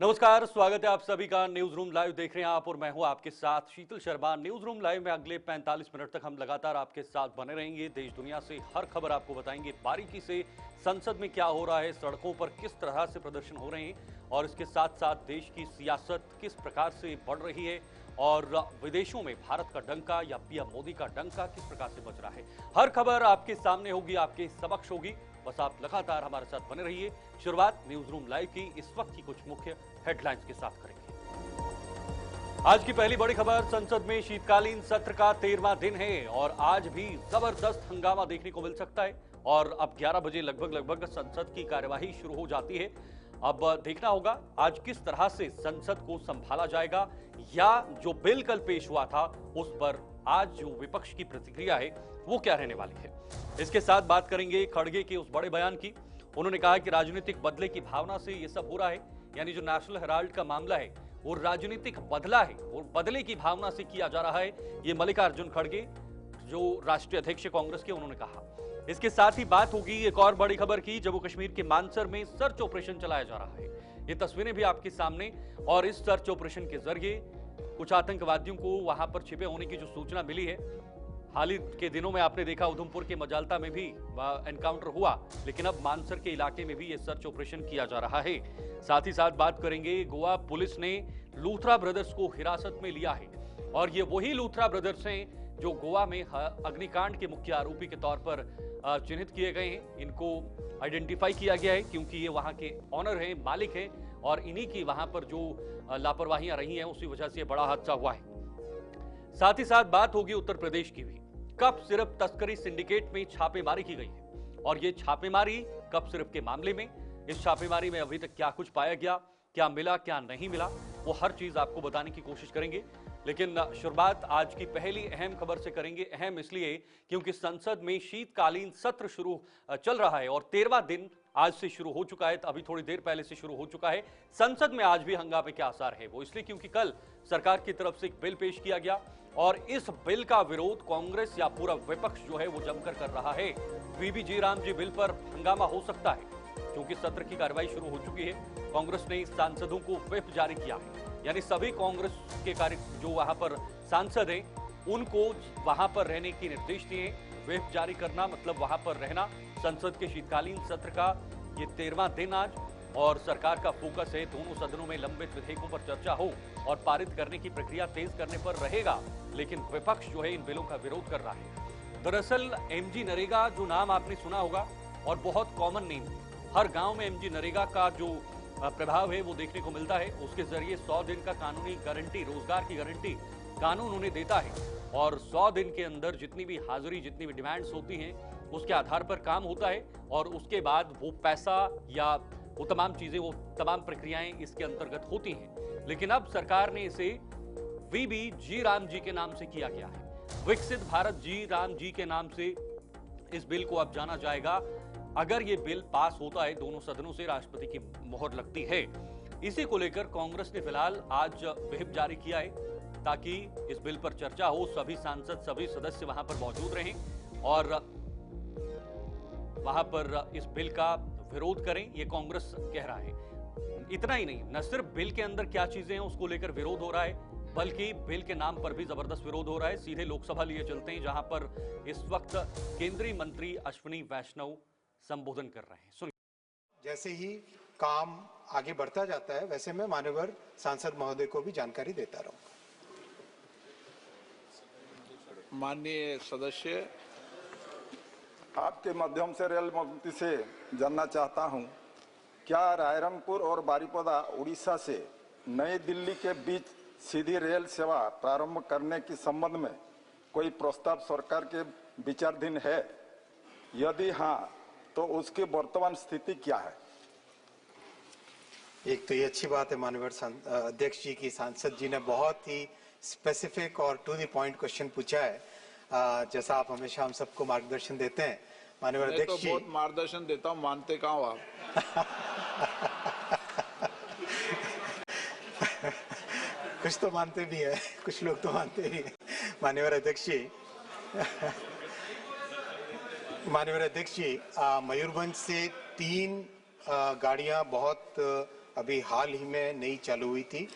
नमस्कार, स्वागत है आप सभी का। न्यूज रूम लाइव देख रहे हैं आप और मैं हूं आपके साथ शीतल शर्मा। न्यूज रूम लाइव में अगले 45 मिनट तक हम लगातार आपके साथ बने रहेंगे। देश दुनिया से हर खबर आपको बताएंगे बारीकी से। संसद में क्या हो रहा है, सड़कों पर किस तरह से प्रदर्शन हो रहे हैं और इसके साथ साथ देश की सियासत किस प्रकार से बढ़ रही है और विदेशों में भारत का डंका या पीएम मोदी का डंका किस प्रकार से बज रहा है। हर खबर आपके सामने होगी, आपके समक्ष होगी। बस आप लगातार हमारे साथ बने रहिए। शुरुआत न्यूज रूम लाइव की इस वक्त की कुछ मुख्य हेडलाइंस के साथ करेंगे। आज की पहली बड़ी खबर, संसद में शीतकालीन सत्र का 13वां दिन है और आज भी जबरदस्त हंगामा देखने को मिल सकता है और अब 11 बजे लगभग संसद की कार्यवाही शुरू हो जाती है। अब देखना होगा आज किस तरह से संसद को संभाला जाएगा या जो बिल कल पेश हुआ था उस पर आज जो विपक्ष की प्रतिक्रिया है वो क्या रहने वाली है। इसके साथ बात करेंगे खड़गे के उस बड़े बयान की। उन्होंने कहा कि राजनीतिक बदले की भावना से ये सब हो रहा है, यानी जो नेशनल हेराल्ड का मामला है वो राजनीतिक बदला है, वो बदले की भावना से किया जा रहा है। ये मल्लिकार्जुन खड़गे जो राष्ट्रीय अध्यक्ष कांग्रेस के, उन्होंने कहा। इसके साथ ही बात होगी एक और बड़ी खबर की। जम्मू कश्मीर के मानसर में सर्च ऑपरेशन चलाया जा रहा है। ये तस्वीरें भी आपके सामने और इस सर्च ऑपरेशन के जरिए कुछ आतंकवादियों को वहां पर छिपे होने की जो सूचना मिली है। हाल ही के दिनों में आपने देखा उधमपुर के मजालता में भी एनकाउंटर हुआ, लेकिन अब मानसर के इलाके में भी ये सर्च ऑपरेशन किया जा रहा है। साथ ही साथ बात करेंगे गोवा पुलिस ने लूथरा ब्रदर्स को हिरासत में लिया है और ये वही लूथरा ब्रदर्स हैं जो गोवा में अग्निकांड के मुख्य आरोपी के तौर पर चिन्हित किए गए हैं। इनको आइडेंटिफाई किया गया है क्योंकि ये वहां के ऑनर हैं, मालिक हैं और इन्हीं की वहां पर जो लापरवाहियां रही हैं उसी वजह से ये बड़ा हादसा हुआ है। साथ ही साथ बात होगी उत्तर प्रदेश की भी। कप सिर्फ तस्करी सिंडिकेट में छापेमारी की गई है और ये छापेमारी कप सिर्फ के मामले में, इस छापेमारी में अभी तक क्या कुछ पाया गया, क्या मिला, क्या नहीं मिला, वो हर चीज आपको बताने की कोशिश करेंगे। लेकिन शुरुआत आज की पहली अहम खबर से करेंगे। अहम इसलिए क्योंकि संसद में शीतकालीन सत्र शुरू चल रहा है और 13वां दिन आज से शुरू हो चुका है। अभी थोड़ी देर पहले से शुरू हो चुका है। संसद में आज भी हंगामे के आसार है, वो इसलिए क्योंकि कल सरकार की तरफ से एक बिल पेश किया गया और इस बिल का विरोध कांग्रेस या पूरा विपक्ष जो है वो जमकर कर रहा है। वीबी जी राम जी बिल पर हंगामा हो सकता है क्योंकि सत्र की कार्रवाई शुरू हो चुकी है। कांग्रेस ने सांसदों को व्हिप जारी किया है, यानी सभी कांग्रेस के कार्य जो वहां पर सांसद हैं उनको वहां पर रहने के निर्देश दिए। व्हिप जारी करना मतलब वहां पर रहना। संसद के शीतकालीन सत्र का ये 13वां दिन आज और सरकार का फोकस है दोनों सदनों में लंबित विधेयकों पर चर्चा हो और पारित करने की प्रक्रिया तेज करने पर रहेगा। लेकिन विपक्ष जो है इन बिलों का विरोध कर रहा है। दरअसल एमजी नरेगा जो नाम आपने सुना होगा और बहुत कॉमन नेम, हर गांव में एमजी नरेगा का जो प्रभाव है वो देखने को मिलता है। उसके जरिए 100 दिन का कानूनी गारंटी, रोजगार की गारंटी कानून उन्हें देता है और 100 दिन के अंदर जितनी भी हाजिरी, जितनी भी डिमांड्स होती हैं उसके आधार पर काम होता है और उसके बाद वो पैसा या वो तमाम चीजें, वो तमाम प्रक्रियाएं इसके अंतर्गत होती हैं। लेकिन अब सरकार ने इसे वीबी जी राम जी के नाम से किया गया है। विकसित भारत जी राम जी के नाम से इस बिल को अब जाना जाएगा। अगर ये बिल पास होता है, दोनों सदनों से राष्ट्रपति की मोहर लगती है। इसी को लेकर कांग्रेस ने फिलहाल आज व्हिप जारी किया है ताकि इस बिल पर चर्चा हो, सभी सांसद, सभी सदस्य वहां पर मौजूद रहें और वहां पर इस बिल का विरोध करें, ये कांग्रेस कह रहा है। इतना ही नहीं, न सिर्फ बिल के अंदर क्या चीजें हैं उसको लेकर विरोध हो रहा है, बल्कि बिल के नाम पर भी जबरदस्त विरोध हो रहा है। सीधे लोकसभा लिए चलते हैं जहां पर इस वक्त केंद्रीय मंत्री अश्विनी वैष्णव संबोधन कर रहे हैं। सुनिए। जैसे ही काम आगे बढ़ता जाता है वैसे मैं मान्यवर सांसद महोदय को भी जानकारी देता रहूंगा। माननीय सदस्य, आपके माध्यम से रेल मंत्री से जानना चाहता हूं, क्या रायरंगपुर और बारिपदा उड़ीसा से नई दिल्ली के बीच सीधी रेल सेवा प्रारंभ करने के संबंध में कोई प्रस्ताव सरकार के विचाराधीन है? यदि हां, तो उसकी वर्तमान स्थिति क्या है? एक तो ये अच्छी बात है माननीय अध्यक्ष जी की सांसद जी ने बहुत ही स्पेसिफिक और टू द पॉइंट क्वेश्चन पूछा है। जैसा आप हमेशा हम सबको मार्गदर्शन देते हैं माननीय अध्यक्ष जी। बहुत मार्गदर्शन देता हूं, मानते कहां हो आप? कुछ तो मानते भी है, कुछ लोग तो मानते भी है। माननीय अध्यक्ष जी, माननीय अध्यक्ष जी, मयूरभंज से 3 गाड़ियां बहुत अभी हाल ही में नई चालू हुई थी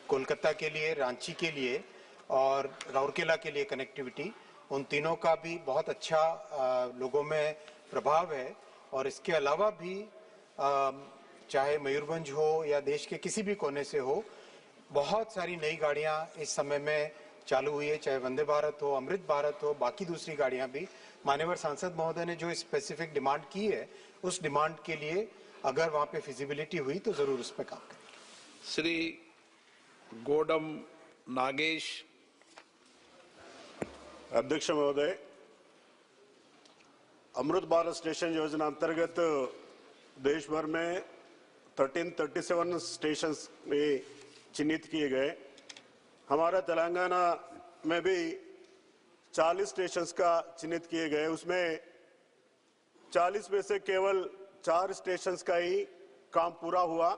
कोलकाता के लिए, रांची के लिए और राउरकेला के लिए कनेक्टिविटी। उन तीनों का भी बहुत अच्छा लोगों में प्रभाव है। और इसके अलावा भी चाहे मयूरभंज हो या देश के किसी भी कोने से हो, बहुत सारी नई गाड़ियां इस समय में चालू हुई है, चाहे वंदे भारत हो, अमृत भारत हो, बाकी दूसरी गाड़ियां भी। माननीय सांसद महोदय ने जो स्पेसिफिक डिमांड की है, उस डिमांड के लिए अगर वहां पे फिजिबिलिटी हुई तो जरूर उस पर काम करेंगे। श्री गोडम नागेश। अध्यक्ष महोदय, अमृत भारत स्टेशन योजना अंतर्गत देश भर में 1337 स्टेशन में चिन्हित किए गए। हमारा तेलंगाना में भी 40 स्टेशन का चिन्हित किए गए। उसमें 40 में से केवल 4 स्टेशन का ही काम पूरा हुआ।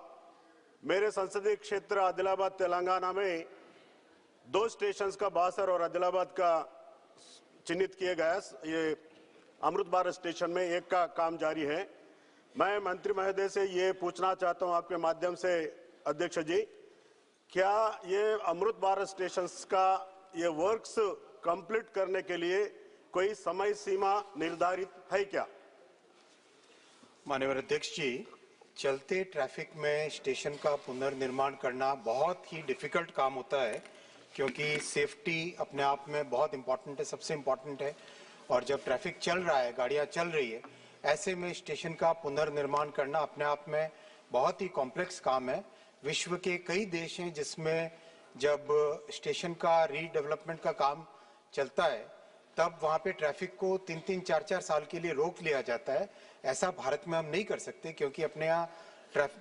मेरे संसदीय क्षेत्र आदिलाबाद तेलंगाना में 2 स्टेशन का बासर और आदिलाबाद का चिन्हित किए गया। ये अमृत भारत स्टेशन में एक का काम जारी है। मैं मंत्री महोदय से ये पूछना चाहता हूं आपके माध्यम से अध्यक्ष जी, क्या ये अमृत भारत स्टेशन का ये वर्क्स कंप्लीट करने के लिए कोई समय सीमा निर्धारित है क्या? माननीय अध्यक्ष जी, चलते ट्रैफिक में स्टेशन का पुनर्निर्माण करना बहुत ही डिफिकल्ट काम होता है, क्योंकि सेफ्टी अपने आप में बहुत इंपॉर्टेंट है, सबसे इंपॉर्टेंट है। और जब ट्रैफिक चल रहा है, गाड़ियां चल रही है, ऐसे में स्टेशन का पुनर्निर्माण करना अपने आप में बहुत ही कॉम्प्लेक्स काम है। विश्व के कई देश हैं जिसमें जब स्टेशन का रीडेवलपमेंट का काम चलता है, तब वहां पे ट्रैफिक को 3-3, 4-4 साल के लिए रोक लिया जाता है। ऐसा भारत में हम नहीं कर सकते, क्योंकि अपने यहाँ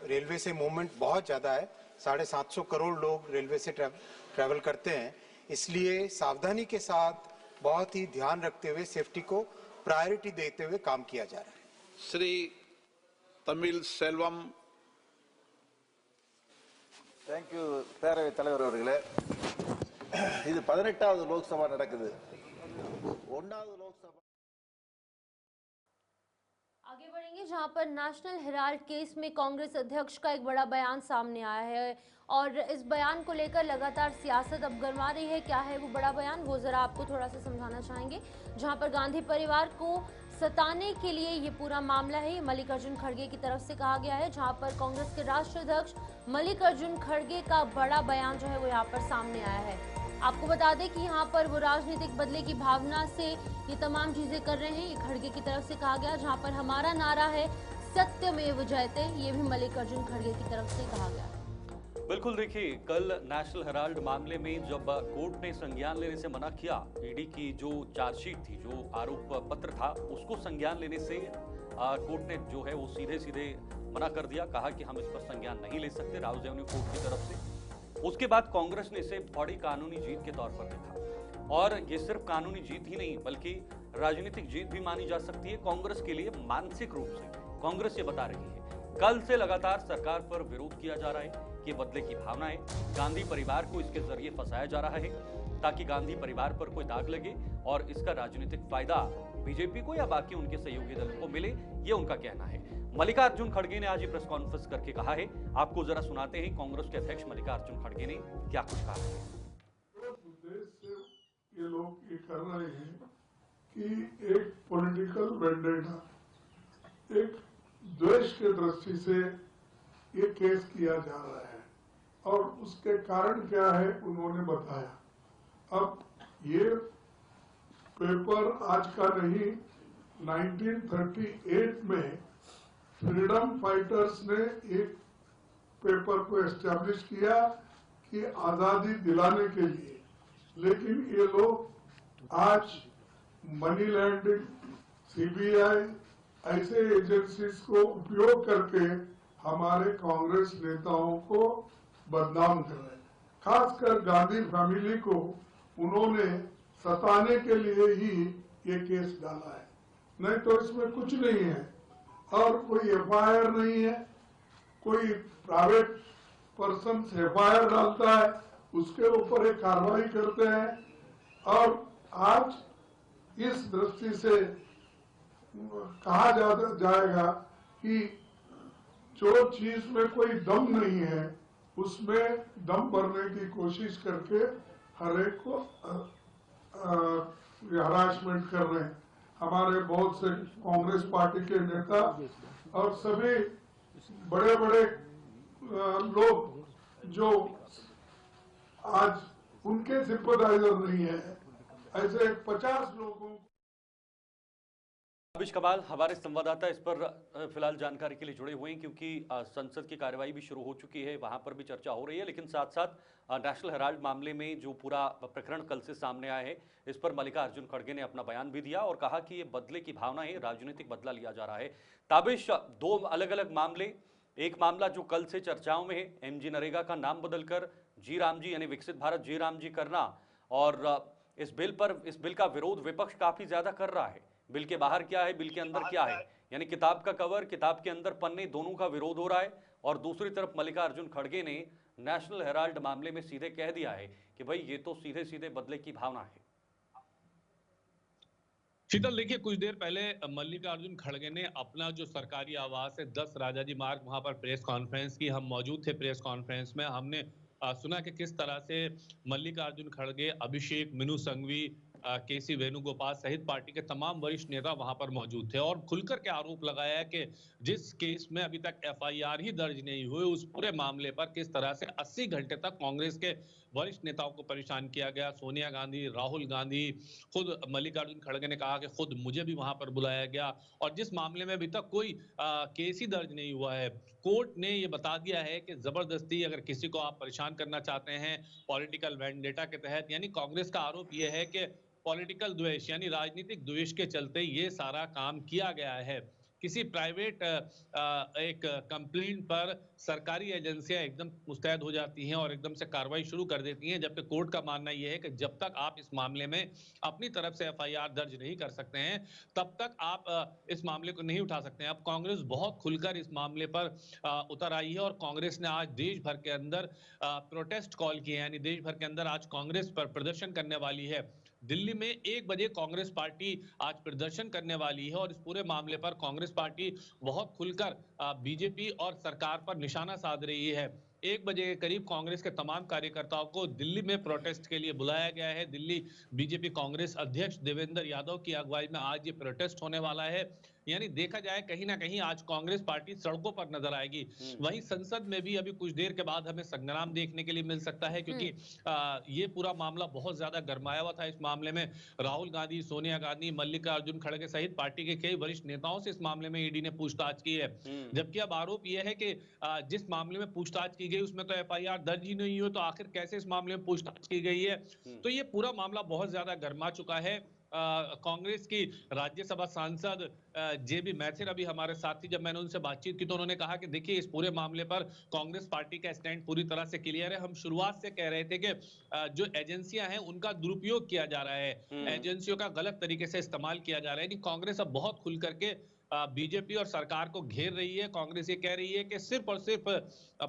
रेलवे से मूवमेंट बहुत ज्यादा है। 750 करोड़ लोग रेलवे से ट्रैवल करते हैं। इसलिए सावधानी के साथ, बहुत ही ध्यान रखते हुए, सेफ्टी को प्रायोरिटी देते हुए काम किया जा रहा है। श्री तमिल सेल्वम। தேங்க்யூ பேரவைத் தலைவர் அவர்களே. இது 18வது லோக்சபா நடக்குது. 1வது லோக்சபா आगे बढ़ेंगे, जहां पर नेशनल हेराल्ड केस में कांग्रेस अध्यक्ष का एक बड़ा बयान सामने आया है और इस बयान को लेकर लगातार सियासत अब गरमा रही है। क्या है वो बड़ा बयान, वो जरा आपको थोड़ा सा समझाना चाहेंगे। जहां पर गांधी परिवार को सताने के लिए ये पूरा मामला है, ये मल्लिकार्जुन खड़गे की तरफ से कहा गया है। जहां पर कांग्रेस के राष्ट्रीय अध्यक्ष मल्लिकार्जुन खड़गे का बड़ा बयान जो है वो यहाँ पर सामने आया है। आपको बता दें कि यहाँ पर वो राजनीतिक बदले की भावना से ये तमाम चीजें कर रहे हैं। ये खड़गे की तरफ से कहा गया, जहाँ पर हमारा नारा है सत्यमेव जयते, ये भी मल्लिकार्जुन खड़गे की तरफ से कहा गया। बिल्कुल, देखिए, कल नेशनल हेराल्ड मामले में जब कोर्ट ने संज्ञान लेने से मना किया, ईडी की जो चार्जशीट थी, जो आरोप पत्र था, उसको संज्ञान लेने से कोर्ट ने जो है वो सीधे सीधे मना कर दिया। कहा कि हम इस पर संज्ञान नहीं ले सकते, राउज एवेन्यू कोर्ट की तरफ से। उसके बाद कांग्रेस ने इसे बड़ी कानूनी जीत के तौर पर देखा, और ये सिर्फ कानूनी जीत ही नहीं बल्कि राजनीतिक जीत भी मानी जा सकती है कांग्रेस के लिए। मानसिक रूप से कांग्रेस ये बता रही है, कल से लगातार सरकार पर विरोध किया जा रहा है कि बदले की भावना है, गांधी परिवार को इसके जरिए फंसाया जा रहा है ताकि गांधी परिवार पर कोई दाग लगे और इसका राजनीतिक फायदा बीजेपी को या बाकी उनके सहयोगी दलों को मिले, ये उनका कहना है। मल्लिकार्जुन खड़गे ने आज ये प्रेस कॉन्फ्रेंस करके कहा है, आपको जरा सुनाते हैं कांग्रेस के अध्यक्ष मल्लिकार्जुन खड़गे ने क्या कुछ कहा है। ये लोग ये कर रहे हैं कि एक पॉलिटिकल वेंडेटा, एक द्वेष के दृष्टि से ये केस किया जा रहा है, और उसके कारण क्या है उन्होंने बताया। अब ये पेपर आज का नहीं, 1938 में फ्रीडम फाइटर्स ने एक पेपर को एस्टैब्लिश किया कि आजादी दिलाने के लिए, लेकिन ये लोग आज मनी लैंडिंग, सीबीआई ऐसे एजेंसीज को उपयोग करके हमारे कांग्रेस नेताओं को बदनाम कर रहे हैं। खासकर गांधी फैमिली को उन्होंने सताने के लिए ही ये केस डाला है, नहीं तो इसमें कुछ नहीं है। और कोई एफआईआर नहीं है, कोई प्राइवेट पर्सन एफआईआर डालता है, उसके ऊपर एक कार्रवाई करते हैं। और आज इस दृष्टि से कहा जाएगा कि जो चीज में कोई दम नहीं है उसमें दम भरने की कोशिश करके हर एक को हरासमेंट कर रहे हैं। हमारे बहुत से कांग्रेस पार्टी के नेता और सभी बड़े बड़े लोग जो आज उनके सिंपथाइजर नहीं है, ऐसे 50 लोगों। अभिष कमाल हमारे संवाददाता इस पर फिलहाल जानकारी के लिए जुड़े हुए हैं, क्योंकि संसद की कार्यवाही भी शुरू हो चुकी है, वहां पर भी चर्चा हो रही है, लेकिन साथ साथ नेशनल हेराल्ड मामले में जो पूरा प्रकरण कल से सामने आया है, इस पर मल्लिकार्जुन खड़गे ने अपना बयान भी दिया और कहा कि ये बदले की भावना है, राजनीतिक बदला लिया जा रहा है। ताबिश, दो अलग अलग मामले, एक मामला जो कल से चर्चाओं में है, एमजी नरेगा का नाम बदलकर जी राम जी यानी विकसित भारत जी राम जी करना, और इस बिल का विरोध विपक्ष काफी ज्यादा कर रहा है। बिल के बाहर क्या है, बिल के अंदर क्या है, यानी किताब का कवर, किताब के अंदर पन्ने, दोनों का विरोध हो रहा है। और दूसरी तरफ मल्लिकार्जुन खड़गे ने नेशनल हेराल्ड मामले में सीधे कह दिया है कि भाई ये तो सीधे सीधे बदले की भावना है। शीतल, देखिए, कुछ देर पहले मल्लिकार्जुन खड़गे ने अपना जो सरकारी आवास है 10 राजाजी मार्ग, वहां पर प्रेस कॉन्फ्रेंस की। हम मौजूद थे प्रेस कॉन्फ्रेंस में। हमने सुना कि किस तरह से मल्लिकार्जुन खड़गे, अभिषेक मनु सिंघवी, केसी वेणुगोपाल सहित पार्टी के तमाम वरिष्ठ नेता वहां पर मौजूद थे और खुलकर के आरोप लगाया है कि जिस केस में अभी तक एफआईआर ही दर्ज नहीं हुई, उस पूरे मामले पर किस तरह से 80 घंटे तक कांग्रेस के वरिष्ठ नेताओं को परेशान किया गया। सोनिया गांधी, राहुल गांधी, खुद मल्लिकार्जुन खड़गे ने कहा कि खुद मुझे भी वहां पर बुलाया गया, और जिस मामले में अभी तक कोई केस ही दर्ज नहीं हुआ है, कोर्ट ने ये बता दिया है कि जबरदस्ती अगर किसी को आप परेशान करना चाहते हैं पॉलिटिकल वेंडेटा के तहत, यानी कांग्रेस का आरोप यह है कि पॉलिटिकल द्वेष यानी राजनीतिक द्वेष के चलते ये सारा काम किया गया है। किसी प्राइवेट एक कंप्लेंट पर सरकारी एजेंसियां एकदम मुस्तैद हो जाती हैं और एकदम से कार्रवाई शुरू कर देती हैं, जबकि कोर्ट का मानना यह है कि जब तक आप इस मामले में अपनी तरफ से एफआईआर दर्ज नहीं कर सकते हैं, तब तक आप इस मामले को नहीं उठा सकते हैं। अब कांग्रेस बहुत खुलकर इस मामले पर उतर आई है और कांग्रेस ने आज देश भर के अंदर प्रोटेस्ट कॉल किए, यानी देश भर के अंदर आज कांग्रेस पर प्रदर्शन करने वाली है। दिल्ली में 1 बजे कांग्रेस पार्टी आज प्रदर्शन करने वाली है और इस पूरे मामले पर कांग्रेस पार्टी बहुत खुलकर बीजेपी और सरकार पर निशाना साध रही है। 1 बजे के करीब कांग्रेस के तमाम कार्यकर्ताओं को दिल्ली में प्रोटेस्ट के लिए बुलाया गया है। दिल्ली बीजेपी कांग्रेस अध्यक्ष देवेंद्र यादव की अगुवाई में आज ये प्रोटेस्ट होने वाला है। यानी देखा जाए कहीं ना कहीं आज कांग्रेस पार्टी सड़कों पर नजर आएगी। वहीं संसद में भी अभी कुछ देर के बाद हमें संग्राम देखने के लिए मिल सकता है, क्योंकि ये पूरा मामला बहुत ज्यादा गरमाया हुआ था। इस मामले में राहुल गांधी, सोनिया गांधी, मल्लिकार्जुन खड़गे सहित पार्टी के कई वरिष्ठ नेताओं से इस मामले में ईडी ने पूछताछ की है। जबकि अब आरोप यह है कि जिस मामले में पूछताछ की गई उसमें तो एफआईआर दर्ज ही नहीं हुई, तो आखिर कैसे इस मामले में पूछताछ की गई है। तो ये पूरा मामला बहुत ज्यादा गरमा चुका है। कांग्रेस की राज्यसभा सांसद जेबी मैथिर अभी हमारे साथ थी, जब मैंने उनसे बातचीत की तो उन्होंने कहा कि देखिए, इस पूरे मामले पर कांग्रेस पार्टी का स्टैंड पूरी तरह से क्लियर है। हम शुरुआत से कह रहे थे कि जो एजेंसियां हैं उनका दुरुपयोग किया जा रहा है, एजेंसियों का गलत तरीके से इस्तेमाल किया जा रहा है। कांग्रेस अब बहुत खुल करके बीजेपी और सरकार को घेर रही है। कांग्रेस ये कह रही है कि सिर्फ और सिर्फ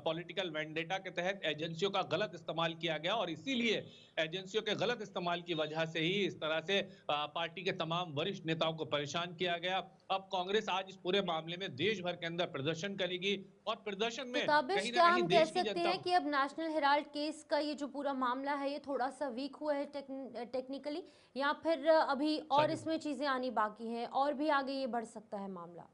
पॉलिटिकल वेंडेटा के तहत एजेंसियों का गलत इस्तेमाल किया गया और इसीलिए एजेंसियों के गलत इस्तेमाल की वजह से ही इस तरह से पार्टी के तमाम वरिष्ठ नेताओं को परेशान किया गया। अब कांग्रेस आज इस पूरे मामले में देश भर के अंदर प्रदर्शन करेगी और प्रदर्शन में कहीं ना कहीं देश की जनता। सकते हैं कि अब नेशनल हेराल्ड केस का ये जो पूरा मामला है ये थोड़ा सा वीक हुआ है टेक्निकली, या फिर अभी और इसमें चीजें आनी बाकी हैं और भी आगे ये बढ़ सकता है मामला?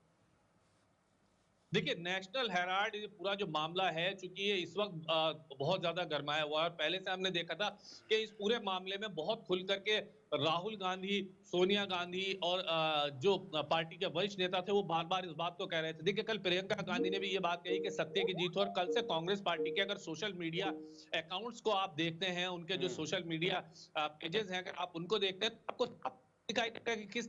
देखिए, नेशनल हेराल्ड ये पूरा जो मामला है, चूंकि ये इस वक्त बहुत ज्यादा गरमाया हुआ है और पहले से हमने देखा था कि इस पूरे मामले में बहुत खुल करके राहुल गांधी, सोनिया गांधी और जो पार्टी के वरिष्ठ नेता थे वो बार बार इस बात को कह रहे थे। देखिए, कल प्रियंका गांधी ने भी ये बात कही कि सत्य की जीत हो, और कल से कांग्रेस पार्टी के अगर सोशल मीडिया अकाउंट्स को आप देखते हैं, उनके जो सोशल मीडिया पेजेस हैं, अगर आप उनको देखते हैं तो आपको दिखाई देता है कि किस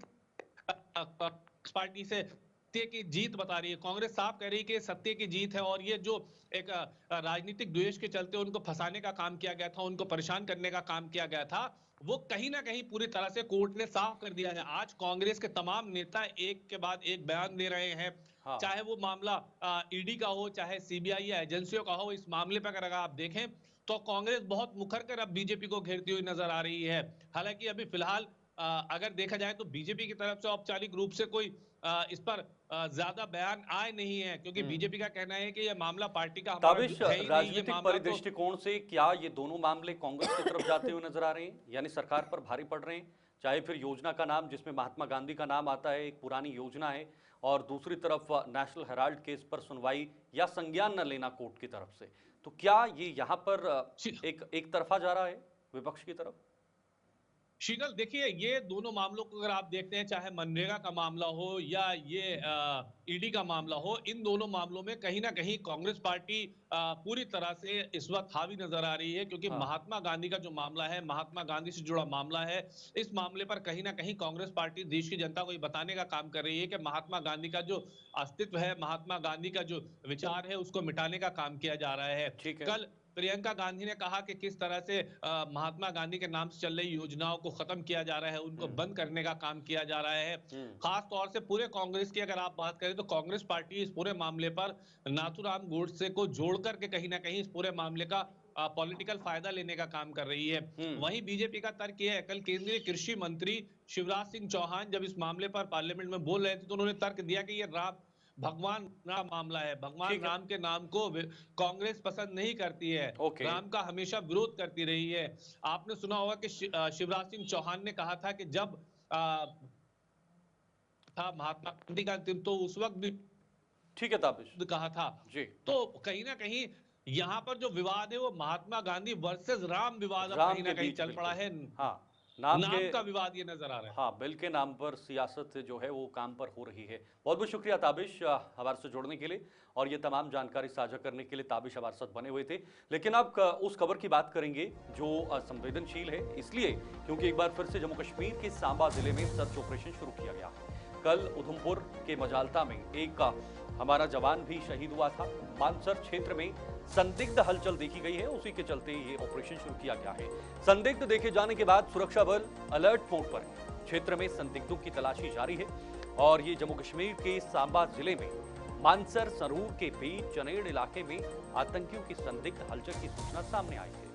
पार्टी से सत्य की जीत बता रही है। कांग्रेस साफ कह रही है कि सत्य की जीत है और ये जो एक राजनीतिक द्वेष के चलते उनको फंसाने का काम किया गया था, उनको परेशान करने का काम किया गया था, वो कहीं ना कहीं पूरी तरह से कोर्ट ने साफ कर दिया है। आज कांग्रेस के तमाम नेता एक के बाद एक बयान दे रहे हैं। हाँ। चाहे वो मामला ईडी का हो, चाहे सीबीआई या एजेंसियों का हो, इस मामले पर अगर आप देखें तो कांग्रेस बहुत मुखर कर अब बीजेपी को घेरती हुई नजर आ रही है। हालांकि अभी फिलहाल अगर देखा जाए तो बीजेपी की तरफ से औपचारिक रूप से कोई इस पर ज्यादा बयान आए नहीं है, क्योंकि बीजेपी का कहना है कि यह मामला पार्टी का हमारा ताबिश, है ही नहीं, ये राजनीतिक मामला तो परिदृष्टिकोण से क्या ये दोनों मामले कांग्रेस की तरफ जाते हुए नजर आ रहे हैं, यानी सरकार पर भारी पड़ रहे हैं? चाहे फिर योजना का नाम जिसमें महात्मा गांधी का नाम आता है, एक पुरानी योजना है, और दूसरी तरफ नेशनल हेराल्ड केस पर सुनवाई या संज्ञान न लेना कोर्ट की तरफ से, तो क्या ये यहाँ पर एक तरफा जा रहा है विपक्ष की तरफ? शीतल, देखिए, ये दोनों मामलों को अगर आप देखते हैं, चाहे मनरेगा का मामला हो या ये ईडी का मामला हो, इन दोनों मामलों में कहीं ना कहीं कांग्रेस पार्टी पूरी तरह से इस वक्त हावी नजर आ रही है, क्योंकि महात्मा गांधी का जो मामला है, महात्मा गांधी से जुड़ा मामला है, इस मामले पर कहीं ना कहीं कांग्रेस पार्टी देश की जनता को ये बताने का काम कर रही है कि महात्मा गांधी का जो अस्तित्व है, महात्मा गांधी का जो विचार है, उसको मिटाने का काम किया जा रहा है। कल प्रियंका गांधी ने कहा कि किस तरह से महात्मा गांधी के नाम से चल रही योजनाओं को खत्म किया जा रहा है, उनको बंद करने का काम किया जा रहा है। खास तौर से पूरे कांग्रेस की अगर आप बात करें तो कांग्रेस पार्टी इस पूरे मामले पर नाथूराम गोडसे को जोड़ करके कहीं ना कहीं इस पूरे मामले का पॉलिटिकल फायदा लेने का काम कर रही है। वहीं बीजेपी का तर्क यह है, कल केंद्रीय कृषि मंत्री शिवराज सिंह चौहान जब इस मामले पर पार्लियामेंट में बोल रहे थे तो उन्होंने तर्क दिया कि यह भगवान राम मामला है, भगवान राम के नाम को कांग्रेस पसंद नहीं करती है, राम का हमेशा विरोध करती रही है। आपने सुना होगा कि शिवराज सिंह चौहान ने कहा था कि जब था महात्मा गांधी का अंतिम, तो उस वक्त भी ठीक है ताबिश कहा था जी। तो कहीं ना कहीं यहाँ पर जो विवाद है वो महात्मा गांधी वर्सेस राम विवाद कहीं ना कहीं चल पड़ा है। हाँ, नाम का विवाद ये नजर आ रहा है। हाँ, बिल के नाम पर सियासत जो है वो काम पर हो रही है। बहुत बहुत शुक्रिया ताबिश हमारे से जुड़ने के लिए और ये तमाम जानकारी साझा करने के लिए। ताबिश हमारे साथ बने हुए थे। लेकिन अब उस खबर की बात करेंगे जो संवेदनशील है, इसलिए क्योंकि एक बार फिर से जम्मू कश्मीर के सांबा जिले में सर्च ऑपरेशन शुरू किया गया है। कल उधमपुर के मजालता में एक हमारा जवान भी शहीद हुआ था। मानसर क्षेत्र में संदिग्ध हलचल देखी गई है, उसी के चलते ये ऑपरेशन शुरू किया गया है। संदिग्ध देखे जाने के बाद सुरक्षा बल अलर्ट मोड पर है। क्षेत्र में संदिग्धों की तलाशी जारी है और ये जम्मू कश्मीर के सांबा जिले में मानसर सरूर के बीच चनेड़ इलाके में आतंकियों की संदिग्ध हलचल की सूचना सामने आई है।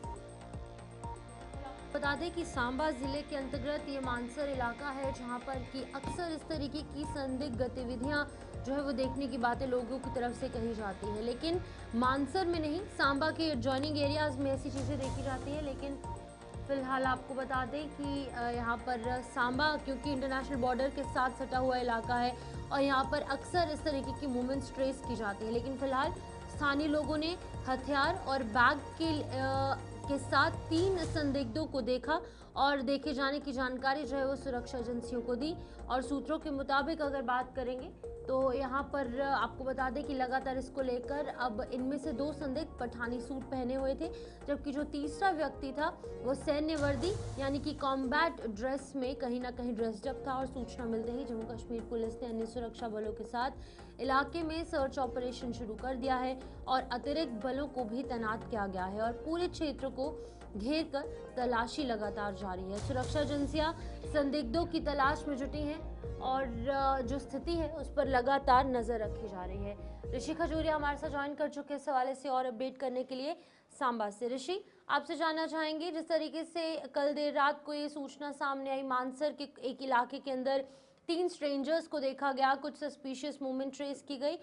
बता दें कि सांबा जिले के अंतर्गत ये मानसर इलाका है, जहां पर कि अक्सर इस तरीके की संदिग्ध गतिविधियां जो है वो देखने की बातें लोगों की तरफ से कही जाती है। लेकिन मानसर में नहीं, सांबा के एडजॉइनिंग एरियाज में ऐसी चीज़ें देखी जाती है। लेकिन फिलहाल आपको बता दें कि यहाँ पर सांबा क्योंकि इंटरनेशनल बॉर्डर के साथ सटा हुआ इलाका है और यहाँ पर अक्सर इस तरीके की मूवमेंट्स ट्रेस की जाती है। लेकिन फिलहाल स्थानीय लोगों ने हथियार और बैग के साथ 3 संदिग्धों को देखा और देखे जाने की जानकारी जो है वो सुरक्षा एजेंसियों को दी। और सूत्रों के मुताबिक अगर बात करेंगे तो यहाँ पर आपको बता दें कि लगातार इसको लेकर अब इनमें से 2 संदिग्ध पठानी सूट पहने हुए थे, जबकि जो तीसरा व्यक्ति था वो सैन्य वर्दी यानी कि कॉम्बैट ड्रेस में कहीं ना कहीं ड्रेस्ड अप था। और सूचना मिलते ही जम्मू कश्मीर पुलिस ने अन्य सुरक्षा बलों के साथ इलाके में सर्च ऑपरेशन शुरू कर दिया है और अतिरिक्त बलों को भी तैनात किया गया है और पूरे क्षेत्र को घेर कर तलाशी लगातार जारी है। सुरक्षा एजेंसियां संदिग्धों की तलाश में जुटी हैं और जो स्थिति है उस पर लगातार नजर रखी जा रही है। ऋषि खजूरिया हमारे साथ ज्वाइन कर चुके इस हवाले से और अपडेट करने के लिए सांबा से। ऋषि, आपसे जानना चाहेंगे, जिस तरीके से कल देर रात को ये सूचना सामने आई, मानसर के एक इलाके के अंदर 3 स्ट्रेंजर्स को देखा गया, कुछ सस्पिशियस मूवमेंट ट्रेस की गई,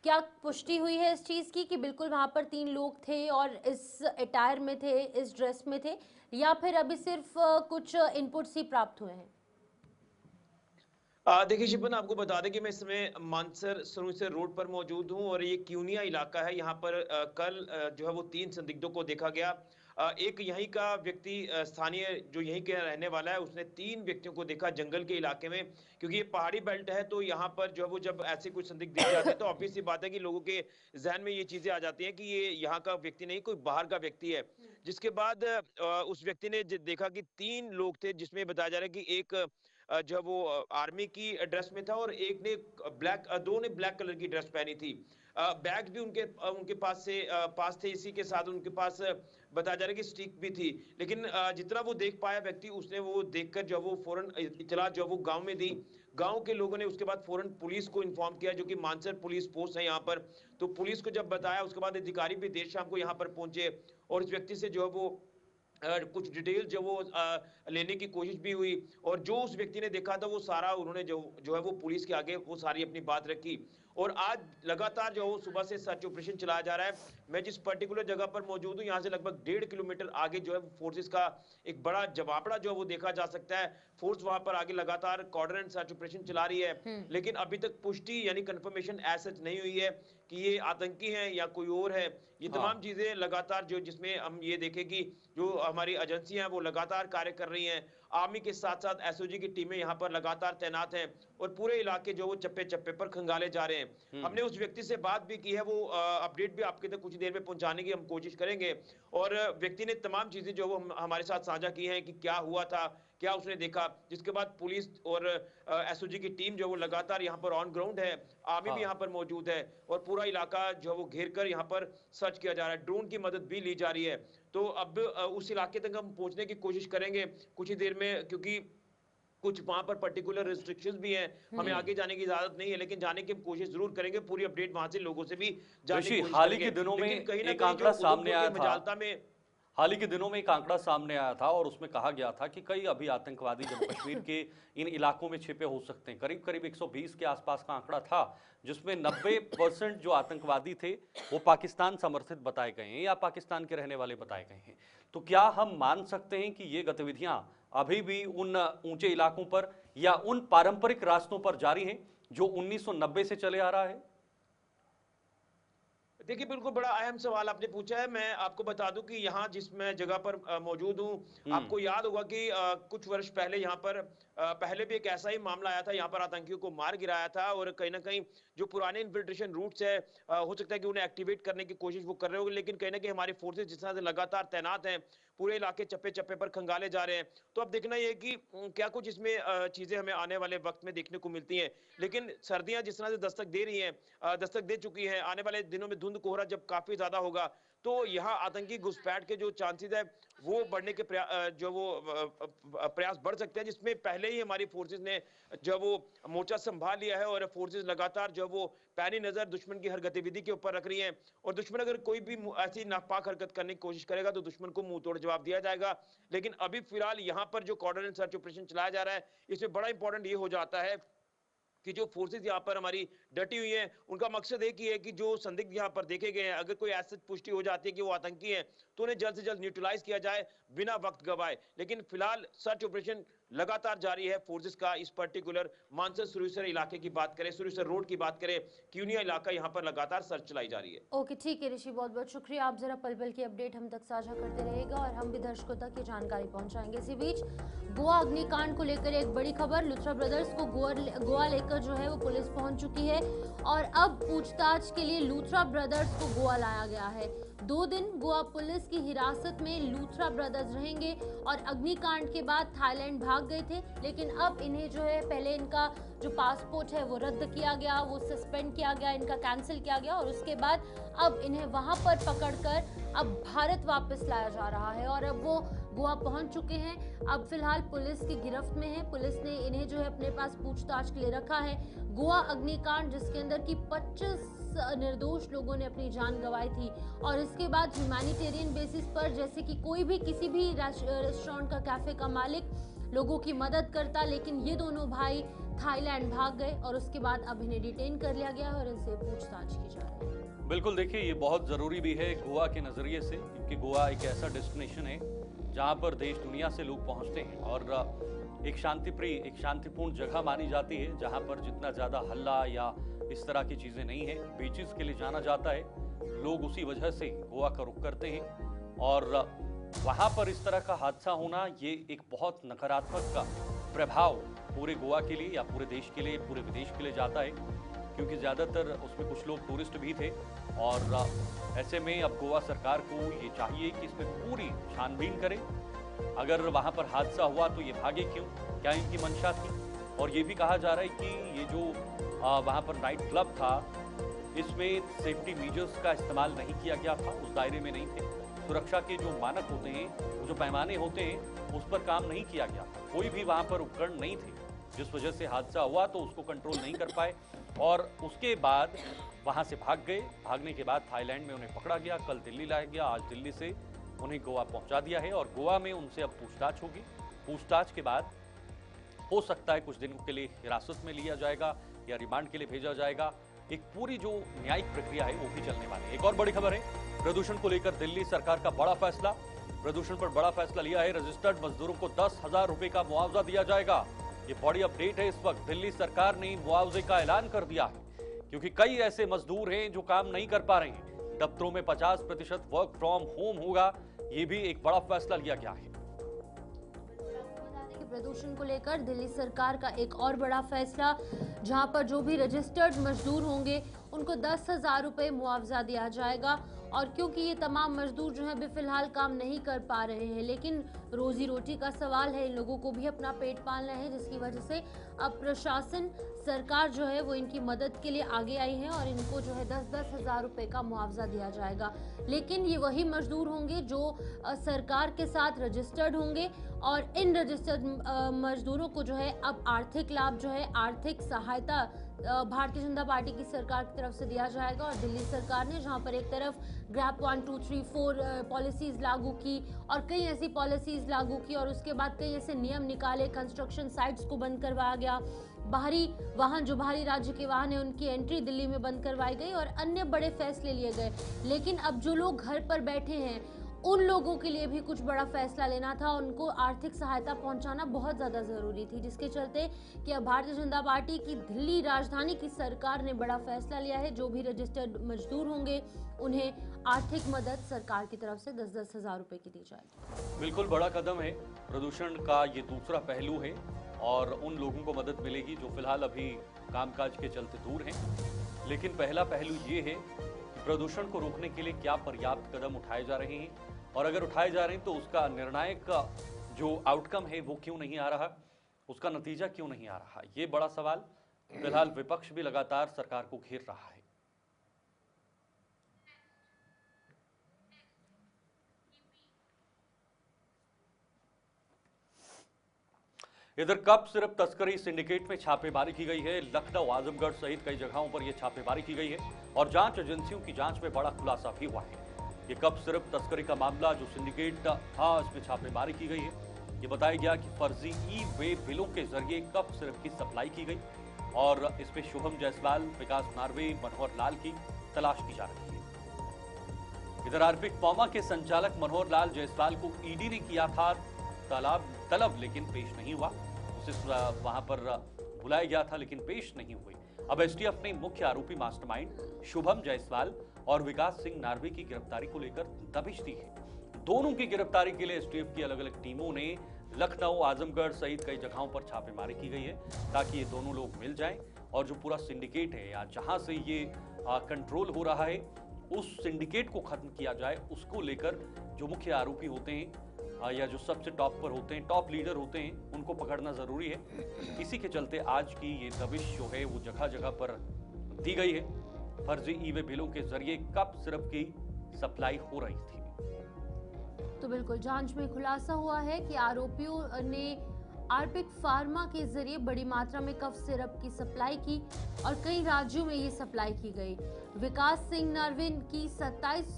क्या पुष्टि हुई है इस चीज़ की कि बिल्कुल वहाँ पर 3 लोग थे और इस अटायर में थे, इस ड्रेस में थे, या फिर अभी सिर्फ कुछ इनपुट्स ही प्राप्त हुए हैं? देखिए शिपन, आपको बता दें कि मैं इस समय मानसर सरूर रोड पर मौजूद हूं और ये क्यूनिया इलाका है। यहाँ पर कल जो है वो 3 संदिग्धों को देखा गया। एक यहीं का व्यक्ति स्थानीय जो यहीं के रहने वाला है, उसने 3 व्यक्तियों को देखा जंगल के इलाके में, क्योंकि ये पहाड़ी बेल्ट है तो यहाँ पर जो है वो जब ऐसे कुछ संदिग्ध दिख जाते हैं तो ऑब्वियस सी बात है कि लोगों के जहन में ये चीजें आ जाती हैं कि ये यहाँ का व्यक्ति नहीं, कोई बाहर का व्यक्ति है। जिसके बाद उस व्यक्ति ने देखा कि 3 लोग थे, जिसमें बताया जा रहा है कि एक जो वो आर्मी की ड्रेस में था और एक ने दो ने ब्लैक कलर की ड्रेस पहनी थी। बैग भी उनके पास थे। इसी के साथ उनके पास बताया जा रहा है कि स्टिक भी थी। लेकिन जितना वो देख पाया व्यक्ति, उसने वो देखकर जो वो फौरन इत्तला जो वो गांव में दी। गांव के लोगों ने उसके बाद फौरन पुलिस को इन्फॉर्म किया, जो कि मानसर पुलिस पोस्ट है यहाँ पर। तो पुलिस को जब बताया, उसके बाद अधिकारी भी देर शाम को यहाँ पर पहुंचे और इस व्यक्ति से जो है वो कुछ डिटेल जो वो लेने की कोशिश भी हुई, और जो उस व्यक्ति ने देखा था वो सारा उन्होंने जो है वो पुलिस के आगे वो सारी अपनी बात रखी। और आज लगातार जो सुबह से सर्च ऑपरेशन चलाया जा रहा है। मैं जिस पर्टिकुलर जगह पर मौजूद हूँ, यहाँ से लगभग 1.5 किलोमीटर आगे जो है फोर्सेस का एक बड़ा जवाबड़ा जो है वो देखा जा सकता है। फोर्स वहां पर आगे लगातार कॉर्डर एंड सर्च ऑपरेशन चला रही है, लेकिन अभी तक पुष्टि यानी कंफर्मेशन एज सच नहीं हुई है कि ये आतंकी हैं या कोई और है। ये तमाम चीजें लगातार जो जिसमें हम ये देखें कि जो हमारी एजेंसियां वो लगातार कार्य कर रही हैं। आर्मी के साथ साथ एसओजी की टीमें यहाँ पर लगातार तैनात हैं और पूरे इलाके जो वो चप्पे चप्पे पर खंगाले जा रहे हैं। हमने उस व्यक्ति से बात भी की है, वो अपडेट भी आपके तक कुछ देर में पहुंचाने की हम कोशिश करेंगे। और व्यक्ति ने तमाम चीजें जो वो हमारे साथ साझा की हैं कि क्या हुआ था, क्या उसने देखा, जिसके बाद पुलिस और एसओजी की टीम जो वो लगातार यहाँ पर ऑन ग्राउंड है, आर्मी भी यहाँ पर मौजूद है और पूरा इलाका जो वो घेर कर यहाँ पर सर्च किया जा रहा है। ड्रोन की मदद भी ली जा रही है। तो अब उस इलाके तक हम पहुंचने की कोशिश करेंगे कुछ ही देर में, क्योंकि कुछ वहां पर पर्टिकुलर रिस्ट्रिक्शंस भी हैं, हमें आगे जाने की इजाजत नहीं है, लेकिन जाने की हम कोशिश जरूर करेंगे। पूरी अपडेट वहां से लोगों से भी जानने की कोशिश हाल ही करेंगे। के दिनों में लेकिन कहीं ना एक कहीं आंकड़ा जो सामने आया उधमपुर के था, मजालता में हाल ही के दिनों में एक आंकड़ा सामने आया था और उसमें कहा गया था कि कई अभी आतंकवादी जम्मू कश्मीर के इन इलाकों में छिपे हो सकते हैं। करीब करीब 120 के आसपास का आंकड़ा था, जिसमें 90% जो आतंकवादी थे वो पाकिस्तान समर्थित बताए गए हैं या पाकिस्तान के रहने वाले बताए गए हैं। तो क्या हम मान सकते हैं कि ये गतिविधियां अभी भी उन ऊंचे इलाकों पर या उन पारंपरिक रास्तों पर जारी हैं जो 1990 से चले आ रहा है? देखिए, बिल्कुल बड़ा अहम सवाल आपने पूछा है। मैं आपको बता दूं कि यहाँ जिस मैं जगह पर मौजूद हूँ, आपको याद होगा कि कुछ वर्ष पहले यहाँ पर पहले भी एक ऐसा ही मामला आया था। यहाँ पर आतंकियों को मार गिराया था और कहीं ना कहीं जो पुराने इन्फिल्ट्रेशन रूट्स है, हो सकता है कि उन्हें एक्टिवेट करने की कोशिश वो कर रहे होंगे, लेकिन कहीं ना कहीं हमारी फोर्सेज जिस तरह से लगातार तैनात हैं, पूरे इलाके चप्पे चप्पे पर खंगाले जा रहे हैं। तो अब देखना यह कि क्या कुछ इसमें चीजें हमें आने वाले वक्त में देखने को मिलती हैं। लेकिन सर्दियां जिस तरह से दस्तक दे रही हैं, दस्तक दे चुकी हैं, आने वाले दिनों में धुंध कोहरा जब काफी ज्यादा होगा तो यहाँ आतंकी घुसपैठ के जो चांसेस है वो बढ़ने के प्रयास बढ़ सकते हैं, जिसमें पहले ही हमारी फोर्सेस ने जो वो मोर्चा संभाल लिया है और फोर्सेस लगातार जो वो पैनी नजर दुश्मन की हर गतिविधि के ऊपर रख रही हैं। और दुश्मन अगर कोई भी ऐसी नापाक हरकत करने की कोशिश करेगा तो दुश्मन को मुंह तोड़ जवाब दिया जाएगा। लेकिन अभी फिलहाल यहाँ पर जो कॉर्डर एंड सर्च ऑपरेशन चलाया जा रहा है, इसमें बड़ा इंपॉर्टेंट ये हो जाता है कि जो फोर्सेज यहाँ पर हमारी डटी हुई हैं, उनका मकसद एक ही है कि जो संदिग्ध यहाँ पर देखे गए हैं, अगर कोई ऐसी पुष्टि हो जाती है कि वो आतंकी हैं, तो उन्हें जल्द से जल्द न्यूट्रलाइज किया जाए बिना वक्त गवाए। लेकिन फिलहाल सर्च ऑपरेशन लगातार जारी है फोर्सेस का। इस पर्टिकुलर मानसर सुरसर इलाके की बात करें, सुरसर रोड की बात करें, क्यूनिया इलाका, यहाँ पर लगातार सर्च चलाई जा रही है। ओके, ठीक है ऋषि, बहुत बहुत शुक्रिया। आप जरा पल पल की अपडेट हम तक साझा करते रहेगा और हम भी दर्शकों तक ये जानकारी पहुंचाएंगे। इसी बीच गोवा अग्निकांड को लेकर एक बड़ी खबर, लुथरा ब्रदर्स को गोवा लेकर जो है वो पुलिस पहुंच चुकी है और अब पूछताछ के लिए लुथरा ब्रदर्स को गोवा लाया गया है। 2 दिन गोवा पुलिस की हिरासत में लुथरा ब्रदर्स रहेंगे और अग्निकांड के बाद थाईलैंड भाग गए थे, लेकिन अब इन्हें जो है पहले इनका जो पासपोर्ट है वो रद्द किया गया, वो सस्पेंड किया गया, इनका कैंसिल किया गया और उसके बाद अब इन्हें वहां पर पकड़कर अब भारत वापस लाया जा रहा है और अब वो गोवा पहुंच चुके हैं। अब फिलहाल पुलिस की गिरफ्त में है। पुलिस ने इन्हें जो है अपने पास पूछताछ के लिए रखा है। गोवा अग्निकांड जिसके अंदर की 25 निर्दोष लोगों ने अपनी जान गंवाई थी और इसके बाद ह्यूमैनिटेरियन बेसिस पर, जैसे कि कोई भी किसी भी रेस्टोरेंट का, कैफे का मालिक लोगों की मदद करता, लेकिन ये दोनों भाई थाईलैंड भाग गए और उसके बाद अब इन्हें डिटेन कर लिया गया और इनसे पूछताछ की जा रही है। बिल्कुल, देखिए ये बहुत ज़रूरी भी है गोवा के नज़रिए से, क्योंकि गोवा एक ऐसा डेस्टिनेशन है जहाँ पर देश दुनिया से लोग पहुँचते हैं और एक शांतिप्रिय, एक शांतिपूर्ण जगह मानी जाती है, जहाँ पर जितना ज़्यादा हल्ला या इस तरह की चीज़ें नहीं है। बीचेस के लिए जाना जाता है, लोग उसी वजह से गोवा का रुख करते हैं और वहाँ पर इस तरह का हादसा होना ये एक बहुत नकारात्मक का प्रभाव पूरे गोवा के लिए या पूरे देश के लिए, पूरे विदेश के लिए जाता है, क्योंकि ज़्यादातर उसमें कुछ लोग टूरिस्ट भी थे और ऐसे में अब गोवा सरकार को ये चाहिए कि इसमें पूरी छानबीन करे। अगर वहाँ पर हादसा हुआ तो ये भागे क्यों, क्या इनकी मंशा थी? और ये भी कहा जा रहा है कि ये जो वहाँ पर नाइट क्लब था, इसमें सेफ्टी मेजर्स का इस्तेमाल नहीं किया गया था, उस दायरे में नहीं थे। सुरक्षा के जो मानक होते हैं, जो पैमाने होते हैं, उस पर काम नहीं किया गया। कोई भी वहाँ पर उपकरण नहीं थे, जिस वजह से हादसा हुआ तो उसको कंट्रोल नहीं कर पाए और उसके बाद वहाँ से भाग गए। भागने के बाद थाईलैंड में उन्हें पकड़ा गया, कल दिल्ली लाया गया, आज दिल्ली से उन्हें गोवा पहुंचा दिया है और गोवा में उनसे अब पूछताछ होगी। पूछताछ के बाद हो सकता है कुछ दिनों के लिए हिरासत में लिया जाएगा या रिमांड के लिए भेजा जाएगा। एक पूरी जो न्यायिक प्रक्रिया है वो भी चलने वाली है। एक और बड़ी खबर है, प्रदूषण को लेकर दिल्ली सरकार का बड़ा फैसला। प्रदूषण पर बड़ा फैसला लिया है। रजिस्टर्ड मजदूरों को 10,000 रुपए का मुआवजा दिया जाएगा। ये बड़ी अपडेट है। इस वक्त दिल्ली सरकार ने मुआवजे का ऐलान कर दिया है, क्योंकि कई ऐसे मजदूर हैं जो काम नहीं कर पा रहे हैं। दफ्तरों में 50% वर्क फ्रॉम होम होगा, ये भी एक बड़ा फैसला लिया गया है। प्रदूषण को लेकर दिल्ली सरकार का एक और बड़ा फैसला, जहां पर जो भी रजिस्टर्ड मजदूर होंगे उनको 10,000 रुपए मुआवजा दिया जाएगा। और क्योंकि ये तमाम मजदूर जो है अभी फिलहाल काम नहीं कर पा रहे हैं, लेकिन रोजी रोटी का सवाल है, इन लोगों को भी अपना पेट पालना है, जिसकी वजह से अब प्रशासन सरकार जो है वो इनकी मदद के लिए आगे आई है और इनको जो है 10-10 हज़ार रुपए का मुआवजा दिया जाएगा। लेकिन ये वही मजदूर होंगे जो सरकार के साथ रजिस्टर्ड होंगे और इन रजिस्टर्ड मजदूरों को जो है अब आर्थिक लाभ जो है, आर्थिक सहायता भारतीय जनता पार्टी की सरकार की तरफ से दिया जाएगा। और दिल्ली सरकार ने जहां पर एक तरफ ग्रैप 1, 2, 3, 4 पॉलिसीज लागू की और कई ऐसी पॉलिसीज लागू की और उसके बाद कई ऐसे नियम निकाले, कंस्ट्रक्शन साइट्स को बंद करवाया गया, बाहरी वाहन जो बाहरी राज्य के वाहन है उनकी एंट्री दिल्ली में बंद करवाई गई और अन्य बड़े फैसले लिए गए। लेकिन अब जो लोग घर पर बैठे हैं उन लोगों के लिए भी कुछ बड़ा फैसला लेना था, उनको आर्थिक सहायता पहुंचाना बहुत ज़्यादा ज़रूरी थी, जिसके चलते कि अब भारतीय जनता पार्टी की दिल्ली राजधानी की सरकार ने बड़ा फैसला लिया है। जो भी रजिस्टर्ड मजदूर होंगे उन्हें आर्थिक मदद सरकार की तरफ से 10-10 हज़ार रुपए की दी जाएगी। बिल्कुल बड़ा कदम है। प्रदूषण का ये दूसरा पहलू है और उन लोगों को मदद मिलेगी जो फिलहाल अभी कामकाज के चलते दूर हैं। लेकिन पहला पहलू ये है कि प्रदूषण को रोकने के लिए क्या पर्याप्त कदम उठाए जा रहे हैं, और अगर उठाए जा रहे हैं तो उसका निर्णायक जो आउटकम है वो क्यों नहीं आ रहा, उसका नतीजा क्यों नहीं आ रहा, ये बड़ा सवाल फिलहाल विपक्ष भी लगातार सरकार को घेर रहा है। इधर कप सिर्फ तस्करी सिंडिकेट में छापेमारी की गई है। लखनऊ, आजमगढ़ सहित कई जगहों पर यह छापेमारी की गई है और जांच एजेंसियों की जांच में बड़ा खुलासा भी हुआ है। ये कप सिर्फ तस्करी का मामला जो सिंडिकेट था, इसमें छापेमारी की गई है। ये बताया गया कि फर्जी ई-वे बिलों के जरिए कप सिर्फ की सप्लाई की गई और इसमें शुभम जायसवाल, विकास नार्वे, मनोहर लाल की तलाश की जा रही है। इधर आरपीएफ पौमा के संचालक मनोहर लाल जायसवाल को ईडी ने किया था तलब, लेकिन पेश नहीं हुआ। उसे वहां पर बुलाया गया था लेकिन पेश नहीं हुए। अब एसटीएफ ने मुख्य आरोपी मास्टरमाइंड शुभम जायसवाल और विकास सिंह नार्वे की गिरफ्तारी को लेकर दबिश दी है। दोनों की गिरफ्तारी के लिए एसटीएफ की अलग अलग टीमों ने लखनऊ, आजमगढ़ सहित कई जगहों पर छापेमारी की गई है ताकि ये दोनों लोग मिल जाएं और जो पूरा सिंडिकेट है या जहां से ये कंट्रोल हो रहा है उस सिंडिकेट को खत्म किया जाए। उसको लेकर जो मुख्य आरोपी होते हैं या जो सबसे टॉप पर होते हैं, टॉप लीडर होते हैं, उनको पकड़ना जरूरी है। इसी के चलते आज की ये दबिश जो है वो जगह जगह पर दी गई है। फर्जी ई-वे बिलों के जरिए कप सिरप की सप्लाई हो रही थी। तो बिल्कुल जांच में खुलासा हुआ है कि आरोपियों ने आरपीएफ फार्मा के जरिए बड़ी मात्रा में कफ सिरप की सप्लाई की और कई राज्यों में ये सप्लाई की गई। विकास सिंह नार्विन की 27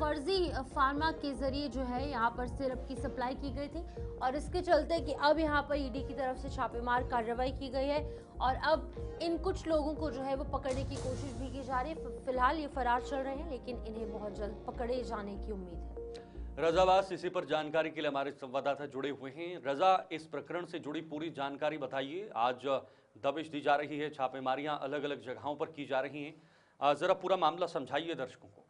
फर्जी फार्मा के जरिए जो है यहाँ पर सिरप की सप्लाई की गई थी और इसके चलते कि अब यहाँ पर ईडी की तरफ से छापेमार कार्रवाई की गई है और अब इन कुछ लोगों को जो है वो पकड़ने की कोशिश भी की जा रही है। फिलहाल ये फरार चल रहे हैं लेकिन इन्हें बहुत जल्द पकड़े जाने की उम्मीद है। रजावास, इसी पर जानकारी के लिए हमारे संवाददाता जुड़े हुए हैं। रजा, इस प्रकरण से जुड़ी पूरी जानकारी बताइए। आज दबिश दी जा रही है, छापेमारियां अलग अलग जगहों पर की जा रही हैं, जरा पूरा मामला समझाइए दर्शकों को।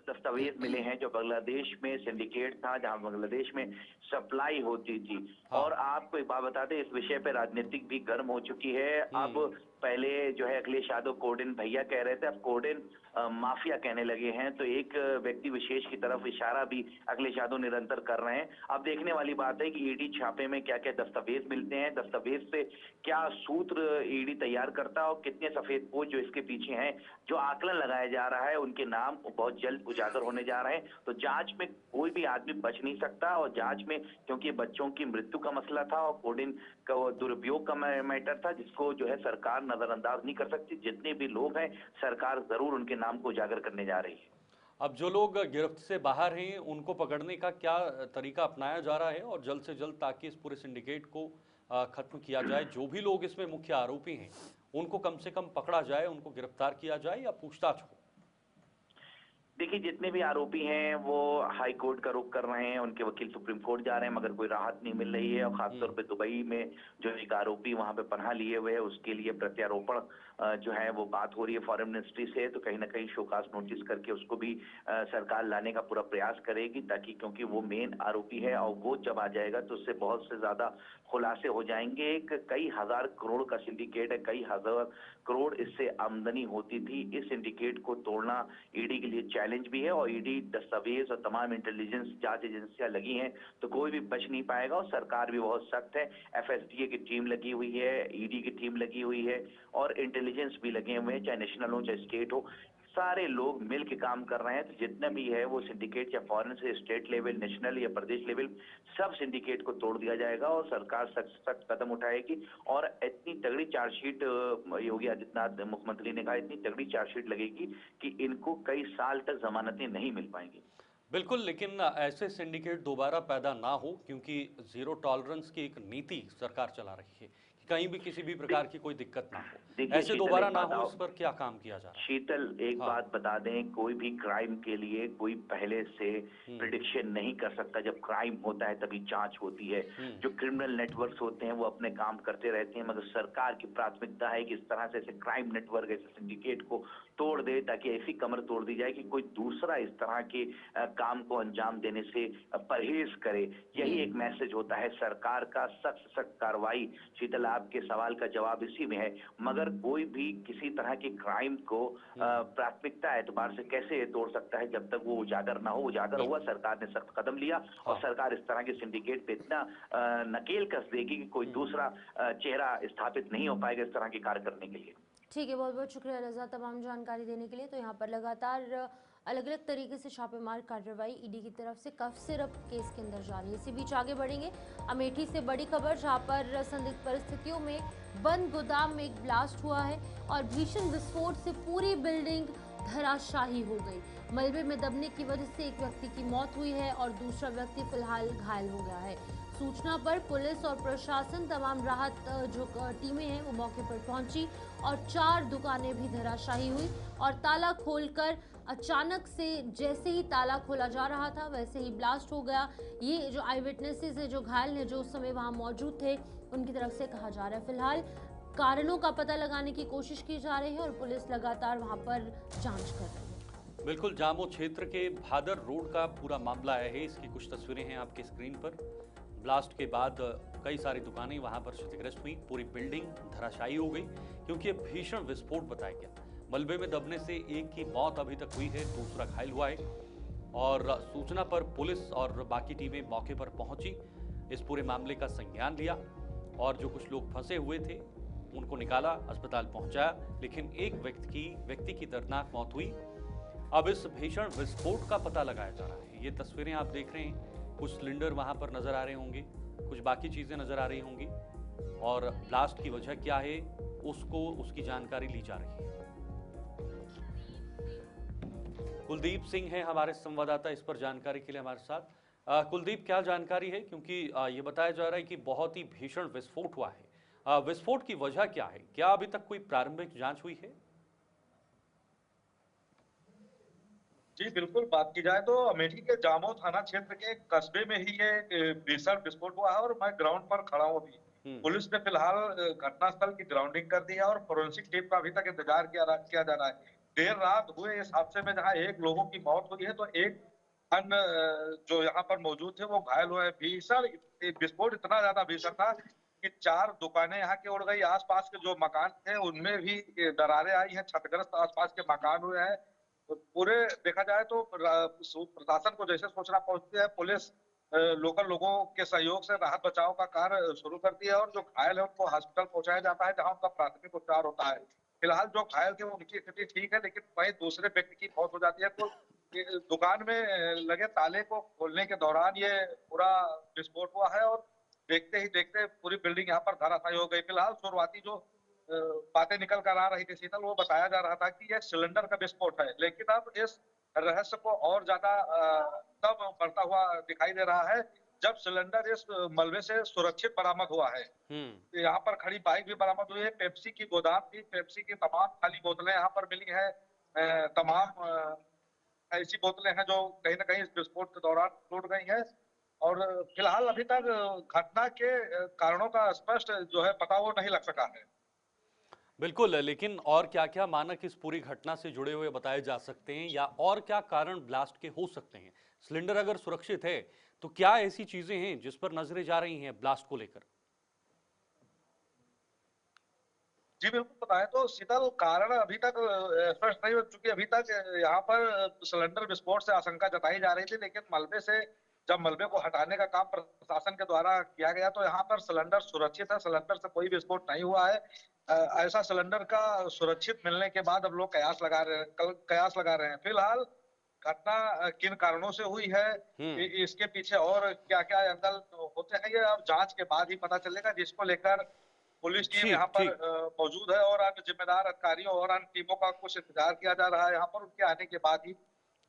दस्तावेज मिले हैं जो बांग्लादेश में सिंडिकेट था, जहां बांग्लादेश में सप्लाई होती थी। और आपको एक बात बता दें, इस विषय पे राजनीतिक भी गर्म हो चुकी है। अब पहले जो है अखिलेश यादव कोडेन भैया कह रहे थे, अब कोडेन माफिया कहने लगे हैं। तो एक व्यक्ति विशेष की तरफ इशारा भी अखिलेश यादव निरंतर कर रहे हैं। अब देखने वाली बात है कि ईडी छापे में क्या क्या दस्तावेज मिलते हैं, दस्तावेज से क्या सूत्र ईडी तैयार करता है और कितने सफेद पोश जो इसके पीछे हैं, जो आकलन लगाया जा रहा है, उनके नाम बहुत जल्द उजागर होने जा रहे हैं। तो जांच में कोई भी आदमी बच नहीं सकता और जांच में, क्योंकि बच्चों की मृत्यु का मसला था और कोडेन का दुरुपयोग का मैटर था, जिसको जो है सरकार नजरअंदाज नहीं कर सकती। जितने भी लोग हैं सरकार जरूर उनके नाम को उजागर करने जा रही है। अब जो लोग गिरफ्त से बाहर हैं उनको पकड़ने का क्या तरीका अपनाया जा रहा है और जल्द से जल्द ताकि इस पूरे सिंडिकेट को खत्म किया जाए, जो भी लोग इसमें मुख्य आरोपी हैं उनको कम से कम पकड़ा जाए, उनको गिरफ्तार किया जाए या पूछताछ हो? देखिए, जितने भी आरोपी हैं वो हाई कोर्ट का रुख कर रहे हैं, उनके वकील सुप्रीम कोर्ट जा रहे हैं, मगर कोई राहत नहीं मिल रही है। और खासतौर पे दुबई में जो एक आरोपी वहां पे पनाह लिए हुए है, उसके लिए प्रत्यारोपण जो है वो बात हो रही है फॉरेन मिनिस्ट्री से, तो कहीं ना कहीं शोकास नोटिस करके उसको भी सरकार लाने का पूरा प्रयास करेगी, ताकि क्योंकि वो मेन आरोपी है और वो जब आ जाएगा तो उससे बहुत से ज्यादा खुलासे हो जाएंगे। एक कई हजार करोड़ का सिंडिकेट है, कई हजार करोड़ इससे आमदनी होती थी। इस सिंडिकेट को तोड़ना ईडी के लिए चैलेंज भी है, और ईडी दस्तावेज और तमाम इंटेलिजेंस जांच एजेंसियां लगी हैं, तो कोई भी बच नहीं पाएगा। और सरकार भी बहुत सख्त है, एफएसडीए की टीम लगी हुई है, ईडी की टीम लगी हुई है और इंटेलिजेंस भी लगे हुए हैं, चाहे नेशनल हो चाहे स्टेट हो, सारे लोग मिल के काम कर रहे हैं। तो जितना भी है वो सिंडिकेट या फॉरेन से स्टेट लेवल, नेशनल या प्रदेश लेवल, सब सिंडिकेट को तोड़ दिया जाएगा और सरकार सख्त सख्त कदम उठाएगी। और इतनी तगड़ी चार्जशीट योगी आदित्यनाथ मुख्यमंत्री ने कहा, इतनी तगड़ी चार्जशीट लगेगी कि इनको कई साल तक जमानतें नहीं मिल पाएंगी। बिल्कुल, लेकिन ऐसे सिंडिकेट दोबारा पैदा ना हो, क्योंकि जीरो टॉलरेंस की एक नीति सरकार चला रही है कि कहीं भी किसी भी प्रकार की कोई दिक्कत ना हो, ऐसे दोबारा ना हो, इस पर क्या काम किया जा रहा है? शीतल, एक बात बता दें, कोई भी क्राइम के लिए कोई पहले से प्रिडिक्शन नहीं कर सकता। जब क्राइम होता है तभी जांच होती है। जो क्रिमिनल नेटवर्क्स होते हैं वो अपने काम करते रहते हैं, मगर सरकार की प्राथमिकता है कि इस तरह से ऐसे क्राइम नेटवर्क, ऐसे सिंडिकेट को तोड़ दे, ताकि ऐसी कमर तोड़ दी जाए कि कोई दूसरा इस तरह के काम को अंजाम देने से परहेज करे। यही एक मैसेज होता है सरकार का, सख्त सख्त कार्रवाई। शीतल, आपके सवाल का जवाब इसी में है। मगर कोई भी किसी तरह के क्राइम को प्राथमिकता एतबार से कैसे तोड़ सकता है जब तक वो उजागर ना हो। उजागर हुआ, सरकार ने सख्त कदम लिया, और सरकार इस तरह के सिंडिकेट पे इतना नकेल कस देगी कि कोई दूसरा चेहरा स्थापित नहीं हो पाएगा इस तरह के कार्य करने के लिए। ठीक है, बहुत बहुत शुक्रिया रजा तमाम जानकारी देने के लिए। तो यहाँ पर लगातार अलग अलग तरीके से छापेमार कार्रवाई ईडी की तरफ से कफ सिरप केस के अंदर जारी है। इसी बीच आगे बढ़ेंगे अमेठी से बड़ी खबर, जहाँ पर संदिग्ध परिस्थितियों में बंद गोदाम में एक ब्लास्ट हुआ है और भीषण विस्फोट से पूरी बिल्डिंग धराशायी हो गई। मलबे में दबने की वजह से एक व्यक्ति की मौत हुई है और दूसरा व्यक्ति फिलहाल घायल हो गया है। सूचना पर पुलिस और प्रशासन, तमाम राहत जो टीमें हैं वो मौके पर पहुंची और 4 दुकानें भी धराशायी हुई और ताला खोलकर अचानक से जैसे ही ताला खोला जा रहा था वैसे ही ब्लास्ट हो गया। ये जो आई विटनेसेस हैं, जो घायल हैं, जो उस समय वहां मौजूद थे, उनकी तरफ से कहा जा रहा है। फिलहाल कारणों का पता लगाने की कोशिश की जा रही है और पुलिस लगातार वहां पर जांच कर रही है। बिल्कुल, जामो क्षेत्र के भादर रोड का पूरा मामला आया है। इसकी कुछ तस्वीरें हैं आपके स्क्रीन पर। ब्लास्ट के बाद कई सारी दुकानें वहां पर क्षतिग्रस्त हुई, पूरी बिल्डिंग धराशायी हो गई क्योंकि ये भीषण विस्फोट बताया गया। मलबे में दबने से एक की मौत अभी तक हुई है, दूसरा घायल हुआ है और सूचना पर पुलिस और बाकी टीमें मौके पर पहुंची, इस पूरे मामले का संज्ञान लिया और जो कुछ लोग फंसे हुए थे उनको निकाला, अस्पताल पहुंचाया, लेकिन एक व्यक्ति की दर्दनाक मौत हुई। अब इस भीषण विस्फोट का पता लगाया जा रहा है। ये तस्वीरें आप देख रहे हैं, कुछ सिलेंडर वहां पर नजर आ रहे होंगे, कुछ बाकी चीजें नजर आ रही होंगी और ब्लास्ट की वजह क्या है उसकी जानकारी ली जा रही है। कुलदीप सिंह हैं हमारे संवाददाता, इस पर जानकारी के लिए हमारे साथ। कुलदीप, क्या जानकारी है, क्योंकि ये बताया जा रहा है कि बहुत ही भीषण विस्फोट हुआ है। विस्फोट की वजह क्या है, क्या अभी तक कोई प्रारंभिक जांच हुई है? जी बिल्कुल, बात की जाए तो अमेठी के जामो थाना क्षेत्र के कस्बे में ही ये भीषण विस्फोट हुआ है और मैं ग्राउंड पर खड़ा हूँ अभी। पुलिस ने फिलहाल घटनास्थल की ग्राउंडिंग कर दी है और फोरेंसिक टीम का अभी तक इंतजार किया जा रहा है। देर रात हुए इस हादसे में जहाँ एक लोगों की मौत हुई है तो एक अन्य जो यहाँ पर मौजूद थे वो घायल हुए हैं। भीषण विस्फोट इतना ज्यादा भीषण था कि 4 दुकानें यहाँ की उड़ गई, आसपास के जो मकान थे उनमें भी दरारें आई हैं, क्षतिग्रस्त आसपास के मकान हुए हैं। तो पूरे देखा जाए तो प्रशासन को जैसे सूचना पहुंचती है, पुलिस लोकल लोगों के सहयोग से राहत बचाव का कार्य शुरू करती है और जो घायल है उनको हॉस्पिटल पहुंचाया जाता है जहां उनका प्राथमिक उपचार होता है। फिलहाल जो घायल थे उनकी स्थिति ठीक है, लेकिन वही दूसरे व्यक्ति की मौत हो जाती है। तो दुकान में लगे ताले को खोलने के दौरान ये पूरा विस्फोट हुआ है और देखते ही देखते पूरी बिल्डिंग यहाँ पर धराशायी हो गई। फिलहाल शुरुआती जो बातें निकल कर आ रही थी शीतल, वो बताया जा रहा था कि ये सिलेंडर का विस्फोट है, लेकिन अब इस रहस्य को और ज्यादा तब बढ़ता हुआ दिखाई दे रहा है जब सिलेंडर इस मलबे से सुरक्षित बरामद हुआ है। यहाँ पर खड़ी बाइक भी बरामद हुई है, पेप्सी की गोदाम थी, पेप्सी की तमाम खाली बोतलें यहाँ पर मिली है, तमाम ऐसी बोतलें हैं जो कहीं ना कहीं इस विस्फोट के दौरान टूट गई हैं। और फिलहाल अभी तक घटना के कारणों का स्पष्ट जो है पता वो नहीं लग सका है। बिल्कुल, लेकिन और क्या-क्या मानक इस पूरी घटना से जुड़े हुए बताए जा सकते हैं या और क्या कारण ब्लास्ट के हो सकते हैं? सिलेंडर अगर सुरक्षित है, तो क्या ऐसी चीजें हैं जिस पर नजरें जा रही हैं ब्लास्ट को लेकर? जी बिल्कुल बताएं तो शीतल, कारण अभी तक स्पष्ट नहीं हो चुकी। अभी तक यहाँ पर सिलेंडर विस्फोट से आशंका जताई जा रही थी, लेकिन मलबे से जब मलबे को हटाने का काम प्रशासन के द्वारा किया गया तो यहाँ पर सिलेंडर सुरक्षित है, सिलेंडर से कोई विस्फोट नहीं हुआ है। ऐसा सिलेंडर का सुरक्षित मिलने के बाद अब लोग कयास लगा रहे हैं। फिलहाल घटना किन कारणों से हुई है, इसके पीछे और क्या क्या एंगल होते हैं, ये अब जांच के बाद ही पता चलेगा, जिसको लेकर पुलिस टीम यहाँ पर मौजूद है और अन्य जिम्मेदार अधिकारियों और अन्य टीमों का कुछ इंतजार किया जा रहा है यहाँ पर। उनके आने के बाद ही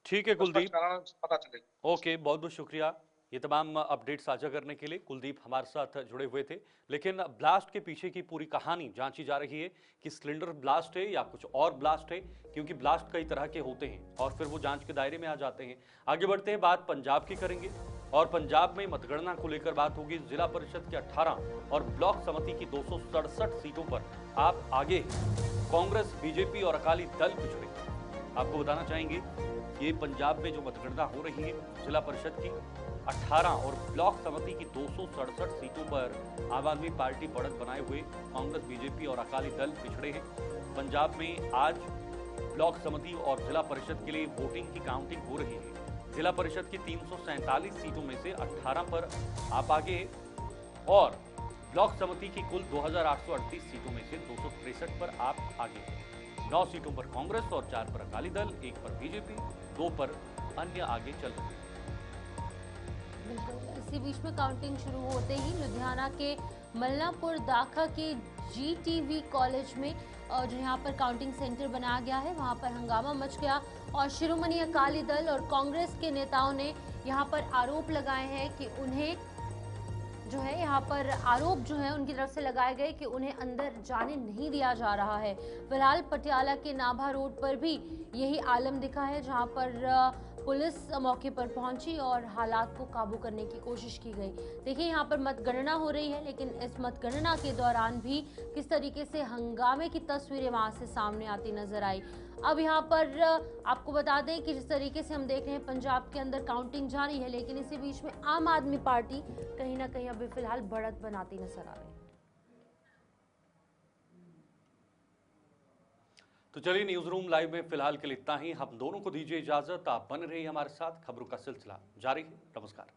ठीक है कुलदीप, पता चलेगा। ओके, बहुत बहुत शुक्रिया ये तमाम अपडेट साझा करने के लिए। कुलदीप हमारे साथ जुड़े हुए थे। लेकिन ब्लास्ट के पीछे की पूरी कहानी जांची जा रही है कि सिलेंडर ब्लास्ट है या कुछ और ब्लास्ट है, क्योंकि ब्लास्ट कई तरह के होते हैं और फिर वो जांच के दायरे में आ जाते हैं। आगे बढ़ते हैं, बात पंजाब की करेंगे और पंजाब में मतगणना को लेकर बात होगी। जिला परिषद के 18 और ब्लॉक समिति की 267 सीटों पर आप आगे, कांग्रेस, बीजेपी और अकाली दल पिछड़े। आपको बताना चाहेंगे ये पंजाब में जो मतगणना हो रही है जिला परिषद की 18 और ब्लॉक समिति की 267 सीटों पर आम आदमी पार्टी बढ़त बनाए हुए कांग्रेस, बीजेपी और अकाली दल पिछड़े हैं। पंजाब में आज ब्लॉक समिति और जिला परिषद के लिए वोटिंग की काउंटिंग हो रही है। जिला परिषद की 347 सीटों में से 18 पर आप आगे और ब्लॉक समिति की कुल 2838 सीटों में से 263 पर आप आगे। 9 सीटों पर कांग्रेस और 4 पर अकाली दल, 1 पर बीजेपी, 2 पर अन्य आगे चल रहे हैं। बिल्कुल, इसी बीच में काउंटिंग शुरू होते ही लुधियाना के मलनापुर दाखा के GTV कॉलेज में जो यहाँ पर काउंटिंग सेंटर बनाया गया है, वहाँ पर हंगामा मच गया और शिरोमणि अकाली दल और कांग्रेस के नेताओं ने यहाँ पर आरोप लगाए हैं कि उन्हें जो है यहाँ पर आरोप जो है उनकी तरफ से लगाए गए कि उन्हें अंदर जाने नहीं दिया जा रहा है। फिलहाल पटियाला के नाभा रोड पर भी यही आलम दिखा है, जहाँ पर पुलिस मौके पर पहुंची और हालात को काबू करने की कोशिश की गई। देखिए यहाँ पर मतगणना हो रही है, लेकिन इस मतगणना के दौरान भी किस तरीके से हंगामे की तस्वीरें वहां से सामने आती नजर आई। अब यहाँ पर आपको बता दें कि जिस तरीके से हम देख रहे हैं पंजाब के अंदर काउंटिंग जारी है, लेकिन इसी बीच में आम आदमी पार्टी कहीं ना कहीं अभी फिलहाल बढ़त बनाती नजर आ रही है। तो चलिए, न्यूज रूम लाइव में फिलहाल के लिए इतना ही। हम दोनों को दीजिए इजाजत। आप बने रहिए हमारे साथ, खबरों का सिलसिला जारी है। नमस्कार।